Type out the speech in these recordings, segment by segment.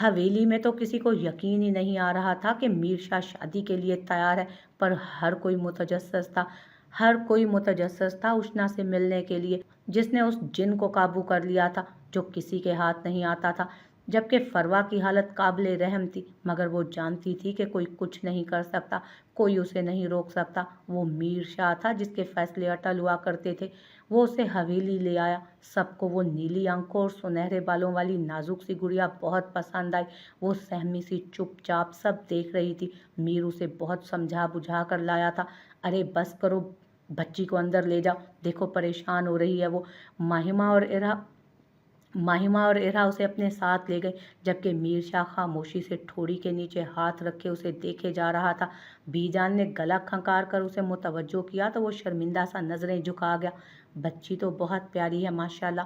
हवेली में तो किसी को यकीन ही नहीं आ रहा था कि मीरशाह शादी के लिए तैयार है, पर हर कोई मुतजस्सिस था उष्णा से मिलने के लिए, जिसने उस जिन को काबू कर लिया था जो किसी के हाथ नहीं आता था। जबकि फरवा की हालत काबिले रहम थी, मगर वो जानती थी कि कोई कुछ नहीं कर सकता, कोई उसे नहीं रोक सकता। वो मीर शाह था जिसके फैसले अटल हुआ करते थे। वो उसे हवेली ले आया। सबको वो नीली आंखों और सुनहरे बालों वाली नाजुक सी गुड़िया बहुत पसंद आई। वो सहमी सी चुपचाप सब देख रही थी। मीर उसे बहुत समझा बुझा कर लाया था। अरे बस करो, बच्ची को अंदर ले जाओ, देखो परेशान हो रही है वो। माहिमा और इरा माहिमा और इरा उसे अपने साथ ले गए, जबकि मीर शाह खामोशी से ठोड़ी के नीचे हाथ रखे उसे देखे जा रहा था। बीजान ने गला खंकार कर उसे मुतवज्जो किया तो वो शर्मिंदा सा नजरें झुका गया। बच्ची तो बहुत प्यारी है माशाल्लाह,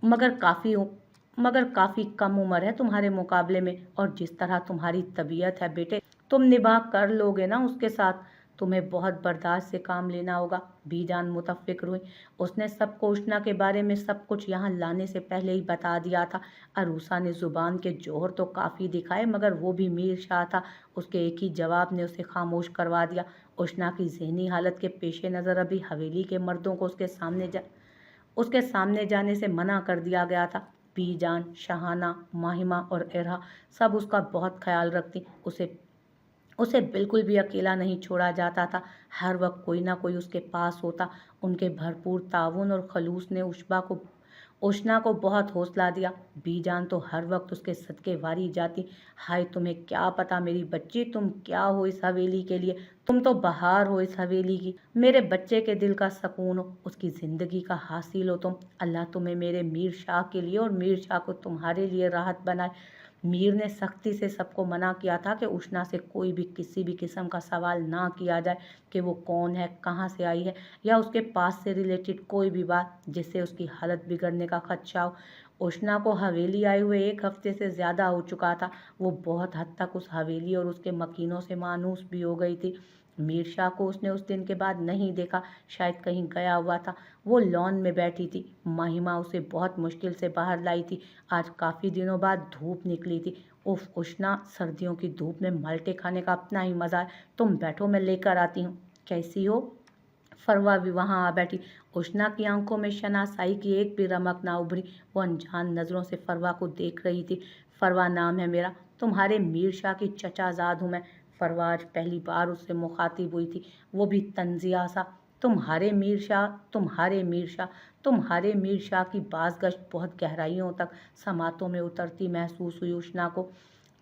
मगर काफ़ी मगर काफ़ी कम उम्र है तुम्हारे मुकाबले में, और जिस तरह तुम्हारी तबीयत है बेटे, तुम निभाह कर लोगे ना उसके साथ। तुम्हें बहुत बर्दाश्त से काम लेना होगा। बीजान मुतफिक्र हुई। उसने सबको उष्णा के बारे में सब कुछ यहाँ लाने से पहले ही बता दिया था। अरूसा ने जुबान के जोहर तो काफ़ी दिखाए, मगर वो भी मीर शाह था। उसके एक ही जवाब ने उसे खामोश करवा दिया। उष्णा की जहनी हालत के पेश नज़र अभी हवेली के मर्दों को उसके सामने जाने से मना कर दिया गया था। बीजान, शहाना, माहिमा और इरहा सब उसका बहुत ख्याल रखती। उसे उसे बिल्कुल भी अकेला नहीं छोड़ा जाता था। हर वक्त कोई ना कोई उसके पास होता। उनके भरपूर ताउन और खलूस ने उष्णा को बहुत हौसला दिया। बीजान तो हर वक्त उसके सदके वारी जाती। हाय तुम्हें क्या पता मेरी बच्ची, तुम क्या हो इस हवेली के लिए, तुम तो बहार हो इस हवेली की। मेरे बच्चे के दिल का सुकून हो, उसकी ज़िंदगी का हासिल हो तुम। अल्लाह तुम्हें मेरे मीर शाह के लिए और मीर शाह को तुम्हारे लिए राहत बनाए। मीर ने सख्ती से सबको मना किया था कि उष्णा से कोई भी किसी भी किस्म का सवाल ना किया जाए कि वो कौन है, कहाँ से आई है, या उसके पास से रिलेटेड कोई भी बात जिससे उसकी हालत बिगड़ने का खदशा हो। उष्णा को हवेली आए हुए 1 हफ्ते से ज़्यादा हो चुका था। वो बहुत हद तक उस हवेली और उसके मकीनों से मानूस भी हो गई थी। मीर शाह को उसने उस दिन के बाद नहीं देखा, शायद कहीं गया हुआ था। वो लॉन में बैठी थी। माहिमा उसे बहुत मुश्किल से बाहर लाई थी। आज काफ़ी दिनों बाद धूप निकली थी। उफ उष्णा, सर्दियों की धूप में माल्टे खाने का अपना ही मज़ा है। तुम बैठो, मैं लेकर आती हूँ। कैसी हो? फरवा भी वहाँ आ बैठी। उष्णा की आंखों में शनासाई की एक भी रमक ना उभरी। वो अनजान नज़रों से फरवा को देख रही थी। फरवा नाम है मेरा, तुम्हारे मीर शाह की चचाजाद हूँ मैं। फरवा आज पहली बार उससे मुखातिब हुई थी, वो भी तंजिया सा। तुम्हारे मीर शाह, तुम्हारे मीर शाह, तुम्हारे मीर शाह की बाज़गश्त बहुत गहराइयों तक समातों में उतरती महसूस हुई उष्णा को।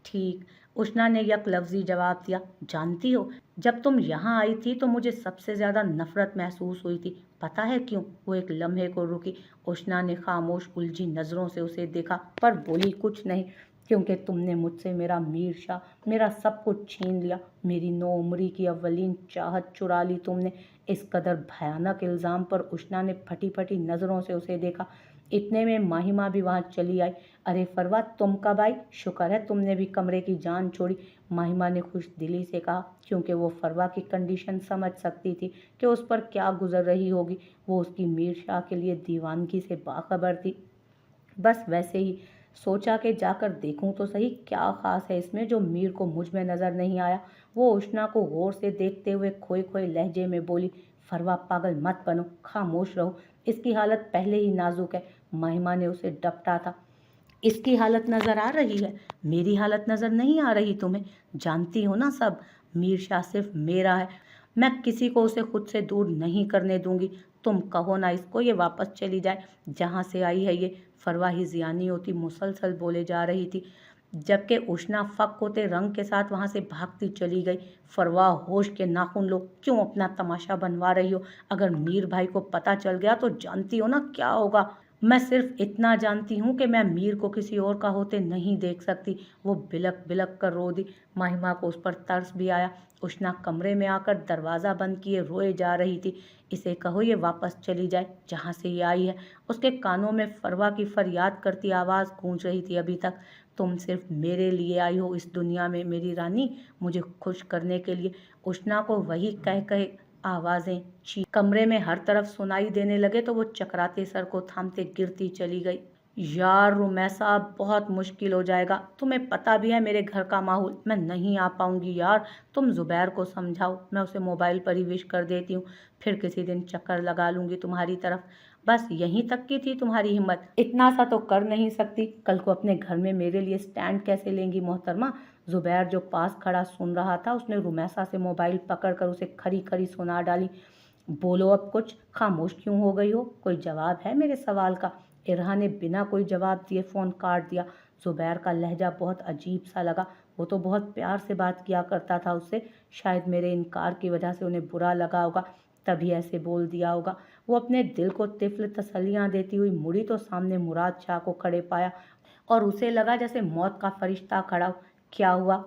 ठीक, उष्णा ने यक लफ्ज़ी जवाब दिया। जानती हो, जब तुम यहाँ आई थी तो मुझे सबसे ज़्यादा नफ़रत महसूस हुई थी। पता है क्यों? वो एक लम्हे को रुकी। उष्णा ने खामोश उलझी नज़रों से उसे देखा, पर बोली कुछ नहीं। क्योंकि तुमने मुझसे मेरा मीर शाह, मेरा सब कुछ छीन लिया। मेरी नौउम्री की अव्वलीन चाहत चुरा ली तुमने। इस कदर भयानक इल्ज़ाम पर उष्णा ने फटी फटी नज़रों से उसे देखा। इतने में माहिमा भी वहाँ चली आई। अरे फरवा, तुम कब आई? शुक्र है तुमने भी कमरे की जान छोड़ी, माहिमा ने खुश दिली से कहा, क्योंकि वो फरवा की कंडीशन समझ सकती थी कि उस पर क्या गुजर रही होगी। वो उसकी मीर शाह के लिए दीवानगी से बाखबर थी। बस वैसे ही सोचा कि जाकर देखूं तो सही क्या ख़ास है इसमें जो मीर को मुझ में नज़र नहीं आया। वो उष्णा को गौर से देखते हुए खोए खोए लहजे में बोली, फरवा पागल मत बनो, खामोश रहो, इसकी हालत पहले ही नाजुक है। महिमा ने उसे डपटा था। इसकी हालत नज़र आ रही है, मेरी हालत नज़र नहीं आ रही तुम्हें? जानती हो ना सब, मीर शाह सिर्फ मेरा है। मैं किसी को उसे खुद से दूर नहीं करने दूंगी। तुम कहो ना इसको ये वापस चली जाए जहाँ से आई है ये। फरवा ही जियानी होती मुसलसल बोले जा रही थी, जबकि उष्णा फक होते रंग के साथ वहाँ से भागती चली गई। फरवा, होश के नाखून लो, क्यों अपना तमाशा बनवा रही हो? अगर मीर भाई को पता चल गया तो जानती हो ना क्या होगा। मैं सिर्फ इतना जानती हूँ कि मैं मीर को किसी और का होते नहीं देख सकती। वो बिलक बिलक कर रो दी। माहिमा को उस पर तरस भी आया। उष्णा कमरे में आकर दरवाज़ा बंद किए रोए जा रही थी। इसे कहो ये वापस चली जाए जहाँ से ये आई है। उसके कानों में फरवा की फरियाद करती आवाज़ गूंज रही थी अभी तक। तुम सिर्फ मेरे लिए आई हो इस दुनिया में मेरी रानी, मुझे खुश करने के लिए। उष्णा को वही कह कहे आवाज़ें ची कमरे में हर तरफ सुनाई देने लगे तो वो चकराते सर को थामते गिरती चली गई। यार रुमैसा अब बहुत मुश्किल हो जाएगा, तुम्हें पता भी है मेरे घर का माहौल, मैं नहीं आ पाऊंगी यार। तुम जुबैर को समझाओ, मैं उसे मोबाइल पर ही विश कर देती हूँ, फिर किसी दिन चक्कर लगा लूंगी तुम्हारी तरफ। बस यहीं तक की थी तुम्हारी हिम्मत, इतना सा तो कर नहीं सकती? कल को अपने घर में मेरे लिए स्टैंड कैसे लेंगी मोहतरमा? जुबैर जो पास खड़ा सुन रहा था, उसने रुमैसा से मोबाइल पकड़कर उसे खरी खरी सुना डाली। बोलो अब कुछ, खामोश क्यों हो गई हो? कोई जवाब है मेरे सवाल का? इरहा ने बिना कोई जवाब दिए फ़ोन काट दिया। जुबैर का लहजा बहुत अजीब सा लगा। वो तो बहुत प्यार से बात किया करता था उससे, शायद मेरे इनकार की वजह से उन्हें बुरा लगा होगा, तभी ऐसे बोल दिया होगा। वो अपने दिल को तिफल तसल्लियाँ देती हुई मुड़ी तो सामने मुराद शाह को खड़े पाया और उसे लगा जैसे मौत का फरिश्ता खड़ा हो। क्या हुआ?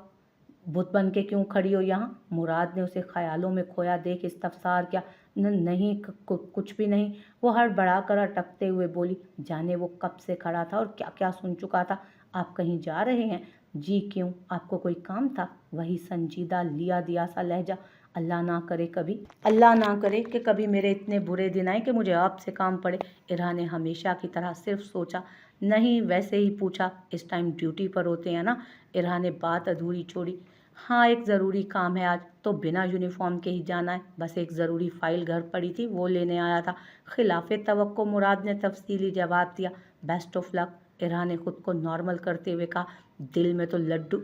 बुत बन के क्यों खड़ी हो यहाँ? मुराद ने उसे ख्यालों में खोया देख इस्तफसार किया। नहीं कुछ भी नहीं, वो हड़बड़ा कर अटकते हुए बोली। जाने वो कब से खड़ा था और क्या क्या सुन चुका था। आप कहीं जा रहे हैं? जी क्यों, आपको कोई काम था? वही संजीदा लिया दिया सा लहजा। अल्लाह ना करे कि कभी मेरे इतने बुरे दिन आए कि मुझे आपसे काम पड़े। इरहा ने हमेशा की तरह सिर्फ सोचा, नहीं वैसे ही पूछा। इस टाइम ड्यूटी पर होते हैं ना? इरहा ने बात अधूरी छोड़ी। हाँ एक ज़रूरी काम है आज, तो बिना यूनिफॉर्म के ही जाना है। बस एक ज़रूरी फ़ाइल घर पड़ी थी, वो लेने आया था। खिलाफ़े तवक्को मुराद ने तफसीली जवाब दिया। बेस्ट ऑफ लक, इरहा ने खुद को नॉर्मल करते हुए कहा। दिल में तो लड्डू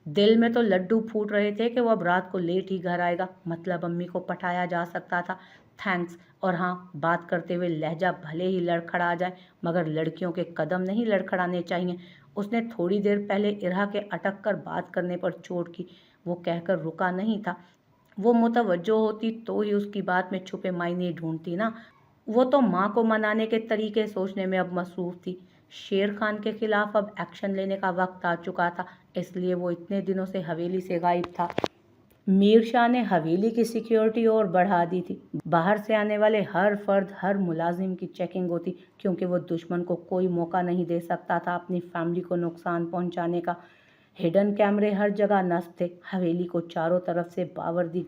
दिल में तो लड्डू फूट रहे थे कि वो अब रात को लेट ही घर आएगा, मतलब अम्मी को पटाया जा सकता था। थैंक्स। और हाँ, बात करते हुए लहजा भले ही लड़खड़ा जाए, मगर लड़कियों के कदम नहीं लड़खड़ाने चाहिए। उसने थोड़ी देर पहले इरहा के अटक कर बात करने पर चोट की, वो कहकर रुका नहीं था। वो मुतवज्जो होती तो ही उसकी बात में छुपे मायने ढूंढती ना। वो तो माँ को मनाने के तरीके सोचने में अब मसरूफ थी। शेर खान के खिलाफ अब एक्शन लेने का वक्त आ चुका था, इसलिए वो इतने दिनों से हवेली से गायब था। मीर शाह ने हवेली की सिक्योरिटी और बढ़ा दी थी। बाहर से आने वाले हर फर्द, हर मुलाजिम की चेकिंग होती, क्योंकि वो दुश्मन को कोई मौका नहीं दे सकता था अपनी फैमिली को नुकसान पहुंचाने का। हिडन कैमरे हर जगह नस्ब थे। हवेली को चारों तरफ से बावर्दी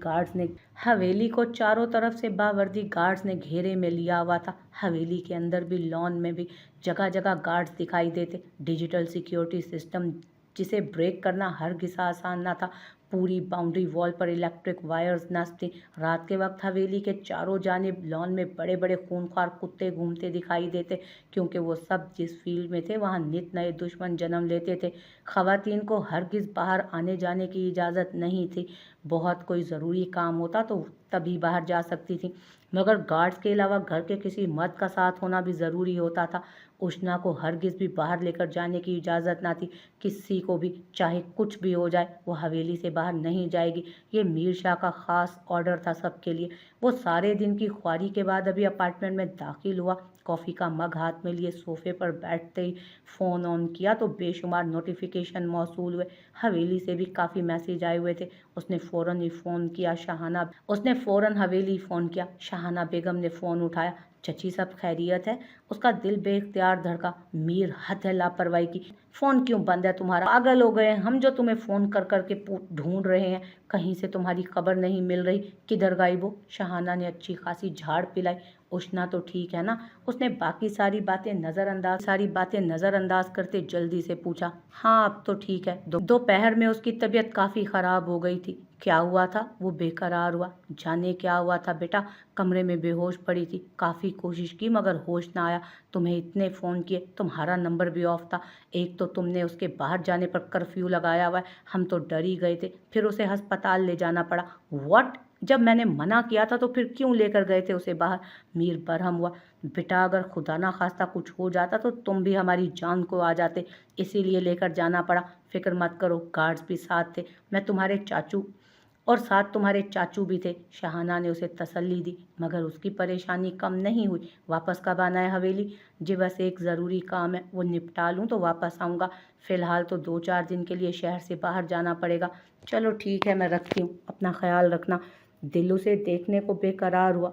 गार्ड्स ने घेरे में लिया हुआ था। हवेली के अंदर भी, लॉन में भी जगह जगह गार्ड्स दिखाई देते। डिजिटल सिक्योरिटी सिस्टम जिसे ब्रेक करना हरगिज़ आसान ना था। पूरी बाउंड्री वॉल पर इलेक्ट्रिक वायर्स नस्ब थी। रात के वक्त हवेली के चारों जानिब लॉन में बड़े बड़े खूंखार कुत्ते घूमते दिखाई देते, क्योंकि वो सब जिस फील्ड में थे वहाँ नित नए दुश्मन जन्म लेते थे। ख़वातीन को हरगिज़ बाहर आने जाने की इजाज़त नहीं थी। बहुत कोई ज़रूरी काम होता तो तभी बाहर जा सकती थी, मगर गार्ड्स के अलावा घर के किसी मर्द का साथ होना भी ज़रूरी होता था। उष्णा को हरगिज़ भी बाहर लेकर जाने की इजाज़त ना थी। किसी को भी, चाहे कुछ भी हो जाए, वो हवेली से बाहर नहीं जाएगी। ये मीर शाह का ख़ास ऑर्डर था सबके लिए। वो सारे दिन की ख्वारी के बाद अभी अपार्टमेंट में दाखिल हुआ। कॉफ़ी का मग हाथ में लिए सोफे पर बैठते ही फ़ोन ऑन किया तो बेशुमार नोटिफिकेशन मौसूल हुए। हवेली से भी काफ़ी मैसेज आए हुए थे। उसने फ़ौरन हवेली फ़ोन किया। शाहाना बेगम ने फ़ोन उठाया। चची सब खैरियत है? उसका दिल बेख्तियार धड़का। मीर, हद है लापरवाही की। फ़ोन क्यों बंद है तुम्हारा? पागल हो गए हैं हम जो तुम्हें फ़ोन कर कर के ढूंढ रहे हैं। कहीं से तुम्हारी खबर नहीं मिल रही, किधर गायब हो? शाहाना ने अच्छी खासी झाड़ पिलाई। उष्णा तो ठीक है ना? उसने बाकी सारी बातें नज़रअंदाज करते जल्दी से पूछा। हाँ अब तो ठीक है। दोपहर में उसकी तबीयत काफ़ी ख़राब हो गई थी। क्या हुआ था? वो बेकरार हुआ। जाने क्या हुआ था बेटा, कमरे में बेहोश पड़ी थी। काफ़ी कोशिश की मगर होश ना आया। तुम्हें इतने फ़ोन किए, तुम्हारा नंबर भी ऑफ था। एक तो तुमने उसके बाहर जाने पर कर्फ्यू लगाया हुआ है, हम तो डर ही गए थे। फिर उसे अस्पताल ले जाना पड़ा। व्हाट? जब मैंने मना किया था तो फिर क्यों लेकर गए थे उसे बाहर? मीर बरहम हुआ। बेटा अगर खुदा ना खास्ता कुछ हो जाता तो तुम भी हमारी जान को आ जाते, इसीलिए लेकर जाना पड़ा। फिक्र मत करो, गार्ड्स भी साथ थे, मैं तुम्हारे चाचू और साथ तुम्हारे चाचू भी थे। शाहाना ने उसे तसल्ली दी, मगर उसकी परेशानी कम नहीं हुई। वापस कब आना है हवेली? जी बस एक ज़रूरी काम है, वो निपटा लूँ तो वापस आऊँगा। फ़िलहाल तो 2-4 दिन के लिए शहर से बाहर जाना पड़ेगा। चलो ठीक है, मैं रखती हूँ, अपना ख्याल रखना। दिल उसे देखने को बेकरार हुआ।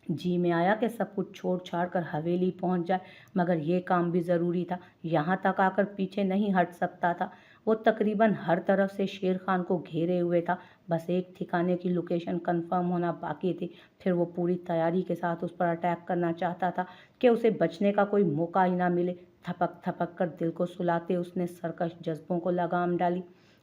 जी में आया कि सब कुछ छोड़ छाड़ कर हवेली पहुंच जाए, मगर ये काम भी ज़रूरी था। यहाँ तक आकर पीछे नहीं हट सकता था। वो तकरीबन हर तरफ से शेर खान को घेरे हुए था। बस एक ठिकाने की लोकेशन कंफर्म होना बाकी थी, फिर वो पूरी तैयारी के साथ उस पर अटैक करना चाहता था कि उसे बचने का कोई मौका ही ना मिले। थपक थपक कर दिल को सुलाते उसने सरकश जज्बों को लगाम डाली।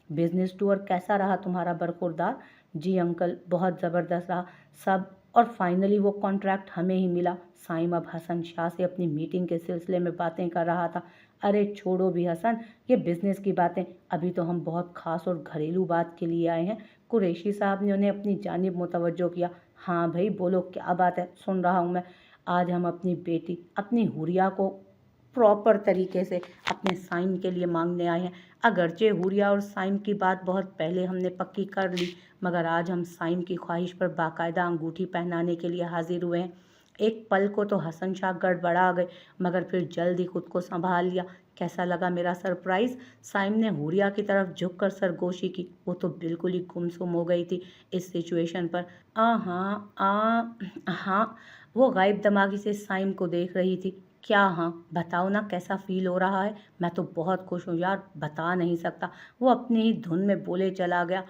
बिजनेस टूर कैसा रहा तुम्हारा बरखुरदार? जी अंकल, बहुत ज़बरदस्त रहा सब। और फाइनली वो कॉन्ट्रैक्ट हमें ही मिला। साइम अब हसन शाह से अपनी मीटिंग के सिलसिले में बातें कर रहा था। अरे छोड़ो भी हसन, ये बिजनेस की बातें, अभी तो हम बहुत खास और घरेलू बात के लिए आए हैं। कुरैशी साहब ने उन्हें अपनी जानिब मुतवज्जो किया। हाँ भाई बोलो, क्या बात है, सुन रहा हूँ मैं। आज हम अपनी बेटी, अपनी हुरिया को प्रॉपर तरीके से अपने साइम के लिए मांगने आए हैं। अगरचे हुरिया और साइम की बात बहुत पहले हमने पक्की कर ली, मगर आज हम साइम की ख्वाहिश पर बाकायदा अंगूठी पहनाने के लिए हाजिर हुए हैं। एक पल को तो हसन शाह गड़बड़ा गए, मगर फिर जल्द ही खुद को संभाल लिया। कैसा लगा मेरा सरप्राइज? साइम ने हुरिया की तरफ झुककर सरगोशी की। वो तो बिल्कुल ही गुमसुम हो गई थी इस सिचुएशन पर। हाँ, वो गायब दमागी से साइम को देख रही थी। क्या हाँ, बताओ ना कैसा फील हो रहा है? मैं तो बहुत खुश हूँ यार, बता नहीं सकता। वो अपनी ही धुन में बोले चला गया।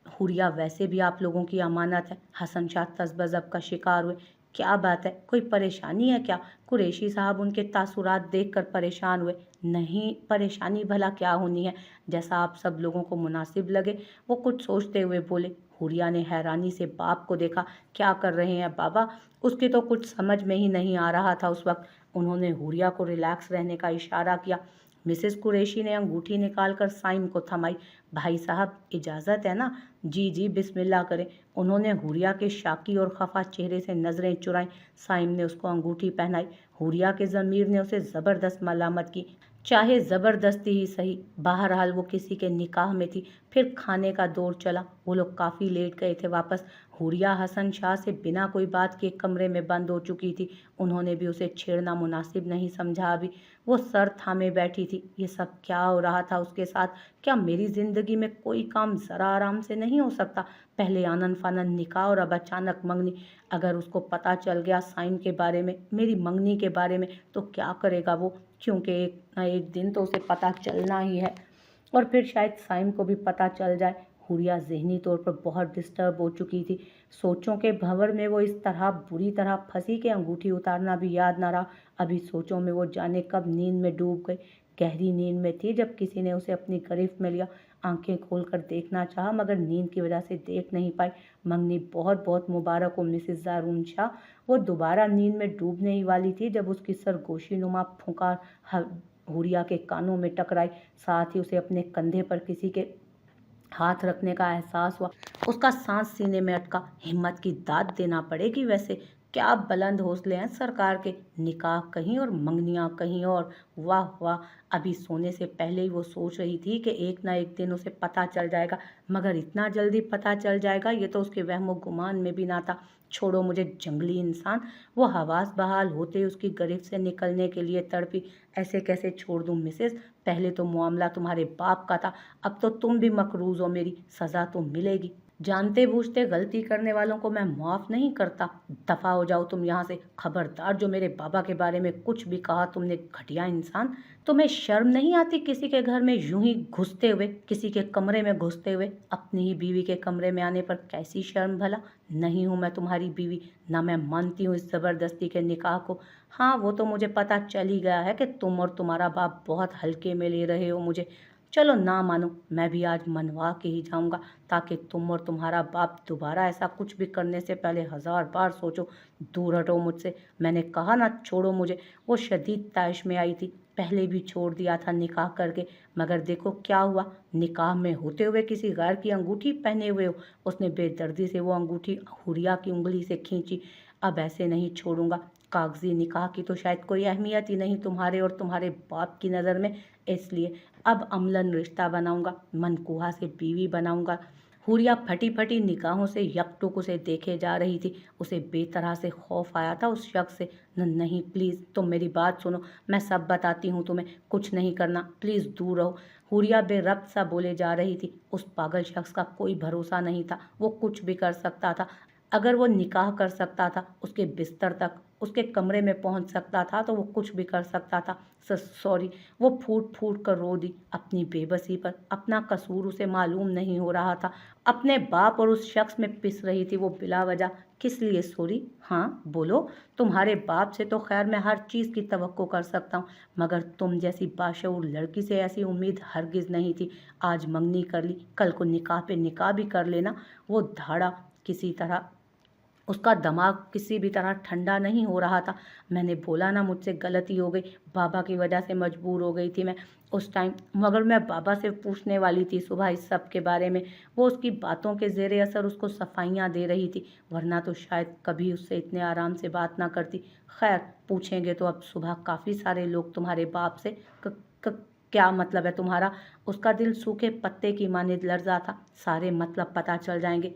हुरिया वैसे भी आप लोगों की अमानत है। हसन शाह तज़्बज़ब का शिकार हुए। क्या बात है, कोई परेशानी है क्या? कुरैशी साहब उनके तासुरात देखकर परेशान हुए। नहीं, परेशानी भला क्या होनी है, जैसा आप सब लोगों को मुनासिब लगे, वो कुछ सोचते हुए बोले। हुरिया ने हैरानी से बाप को देखा। क्या कर रहे हैं बाबा? उसकी तो कुछ समझ में ही नहीं आ रहा था उस वक्त। उन्होंने हुरिया को रिलैक्स रहने का इशारा किया। मिसेस कुरैशी ने अंगूठी निकालकर साइम को थमाई। भाई साहब, इजाज़त है ना? जी जी, बिस्मिल्लाह करें। उन्होंने हुरिया के शाकी और खफा चेहरे से नज़रें चुराईं। साइम ने उसको अंगूठी पहनाई। हुरिया के ज़मीर ने उसे ज़बरदस्त मलामत की। चाहे ज़बरदस्ती ही सही, बहरहाल वो किसी के निकाह में थी। फिर खाने का दौर चला। वो लोग काफ़ी लेट गए थे वापस। हुरिया हसन शाह से बिना कोई बात के कमरे में बंद हो चुकी थी। उन्होंने भी उसे छेड़ना मुनासिब नहीं समझा। अभी वो सर थामे बैठी थी। ये सब क्या हो रहा था उसके साथ? क्या मेरी ज़िंदगी में कोई काम ज़रा आराम से नहीं हो सकता? पहले आनन फानन निकाह और अब अचानक मंगनी। अगर उसको पता चल गया साइम के बारे में, मेरी मंगनी के बारे में, तो क्या करेगा वो? क्योंकि एक ना एक दिन तो उसे पता चलना ही है, और फिर शायद साइम को भी पता चल जाए। हुरिया ज़हनी तौर पर बहुत डिस्टर्ब हो चुकी थी। सोचों के भंवर में वो इस तरह बुरी तरह फंसी कि अंगूठी उतारना भी याद ना रहा। अभी सोचों में वो जाने कब नींद में डूब गई। गहरी नींद में थी जब किसी ने उसे अपनी गिरफ्त में लिया। आंखें खोलकर देखना चाहा, मगर नींद की वजह से देख नहीं पाई। मंगनी बहुत बहुत मुबारक हो मिसेस जारून शाह। वो दोबारा नींद में डूबने ही वाली थी जब उसकी सरगोशी नुमा फुंकार हुरिया के कानों में टकराई। साथ ही उसे अपने कंधे पर किसी के हाथ रखने का एहसास हुआ। उसका सांस सीने में अटका। हिम्मत की दाद देना पड़ेगी वैसे। क्या बुलंद हौसले हैं सरकार के। निकाह कहीं और मंगनियां कहीं और। वाह वाह। अभी सोने से पहले ही वो सोच रही थी कि एक ना एक दिन उसे पता चल जाएगा, मगर इतना जल्दी पता चल जाएगा ये तो उसके वहमो गुमान में भी ना था। छोड़ो मुझे जंगली इंसान। वो हवास बहाल होते उसकी गिरफ्त से निकलने के लिए तड़पी। ऐसे कैसे छोड़ दूं मिसेस? पहले तो मामला तुम्हारे बाप का था, अब तो तुम भी मकरूज हो। मेरी सज़ा तो मिलेगी। जानते बूझते गलती करने वालों को मैं माफ़ नहीं करता। दफ़ा हो जाओ तुम यहाँ से। खबरदार, जो मेरे बाबा के बारे में कुछ भी कहा तुमने, घटिया इंसान। तुम्हें शर्म नहीं आती किसी के घर में यूं ही घुसते हुए, किसी के कमरे में घुसते हुए? अपनी ही बीवी के कमरे में आने पर कैसी शर्म भला? नहीं हूँ मैं तुम्हारी बीवी, ना मैं मानती हूँ इस ज़बरदस्ती के निकाह को। हाँ, वो तो मुझे पता चल ही गया है कि तुम और तुम्हारा बाप बहुत हल्के में ले रहे हो मुझे। चलो ना मानो, मैं भी आज मनवा के ही जाऊंगा, ताकि तुम और तुम्हारा बाप दोबारा ऐसा कुछ भी करने से पहले 1000 बार सोचो। दूर हटो मुझसे, मैंने कहा ना, छोड़ो मुझे। वो शदीद तैश में आई थी। पहले भी छोड़ दिया था निकाह करके, मगर देखो क्या हुआ। निकाह में होते हुए किसी गैर की अंगूठी पहने हुए हो। उसने बेदर्दी से वो अंगूठी हुरिया की उंगली से खींची। अब ऐसे नहीं छोड़ूंगा। कागजी निकाह की तो शायद कोई अहमियत ही नहीं तुम्हारे और तुम्हारे बाप की नज़र में, इसलिए अब अमलन रिश्ता बनाऊंगा, मनकूहा से बीवी बनाऊंगा। हुरिया फटी फटी निगाहों से यकटुक उसे देखे जा रही थी। उसे बेतरह से खौफ आया था उस शख्स से। नहीं प्लीज़, तुम मेरी बात सुनो, मैं सब बताती हूँ तुम्हें। कुछ नहीं करना, प्लीज़ दूर रहो। हुरिया बेरब्त सा बोले जा रही थी। उस पागल शख्स का कोई भरोसा नहीं था, वो कुछ भी कर सकता था। अगर वो निकाह कर सकता था, उसके बिस्तर तक, उसके कमरे में पहुंच सकता था, तो वो कुछ भी कर सकता था। सॉरी। वो फूट फूट कर रो दी अपनी बेबसी पर। अपना कसूर उसे मालूम नहीं हो रहा था। अपने बाप और उस शख्स में पिस रही थी वो बिला वजह। किस लिए सॉरी? हाँ बोलो। तुम्हारे बाप से तो खैर मैं हर चीज़ की तवक्को कर सकता हूँ, मगर तुम जैसी बाशऊर लड़की से ऐसी उम्मीद हरगिज़ नहीं थी। आज मंगनी कर ली, कल को निकाह पे निकाह भी कर लेना। वो धाड़ा किसी तरह, उसका दिमाग किसी भी तरह ठंडा नहीं हो रहा था। मैंने बोला ना, मुझसे गलती हो गई, बाबा की वजह से मजबूर हो गई थी मैं उस टाइम। मगर मैं बाबा से पूछने वाली थी सुबह इस सब के बारे में। वो उसकी बातों के ज़ेरे असर उसको सफाइयाँ दे रही थी, वरना तो शायद कभी उससे इतने आराम से बात ना करती। खैर, पूछेंगे तो अब सुबह काफ़ी सारे लोग तुम्हारे बाप से। क, क, क्या मतलब है तुम्हारा? उसका दिल सूखे पत्ते की मानिंद लर्जा था। सारे मतलब पता चल जाएंगे,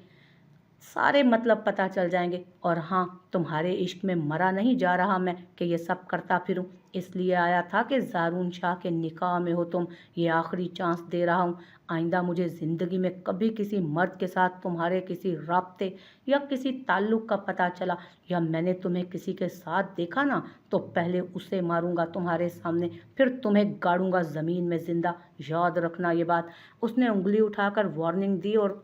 सारे मतलब पता चल जाएंगे। और हाँ, तुम्हारे इश्क में मरा नहीं जा रहा मैं कि ये सब करता फिरूं। इसलिए आया था कि ज़ारून शाह के निकाह में हो तुम। ये आखिरी चांस दे रहा हूँ। आइंदा मुझे ज़िंदगी में कभी किसी मर्द के साथ तुम्हारे किसी राब्ते या किसी ताल्लुक़ का पता चला, या मैंने तुम्हें किसी के साथ देखा ना, तो पहले उसे मारूंगा तुम्हारे सामने, फिर तुम्हें गाड़ूंगा ज़मीन में ज़िंदा। याद रखना ये बात। उसने उंगली उठाकर वार्निंग दी और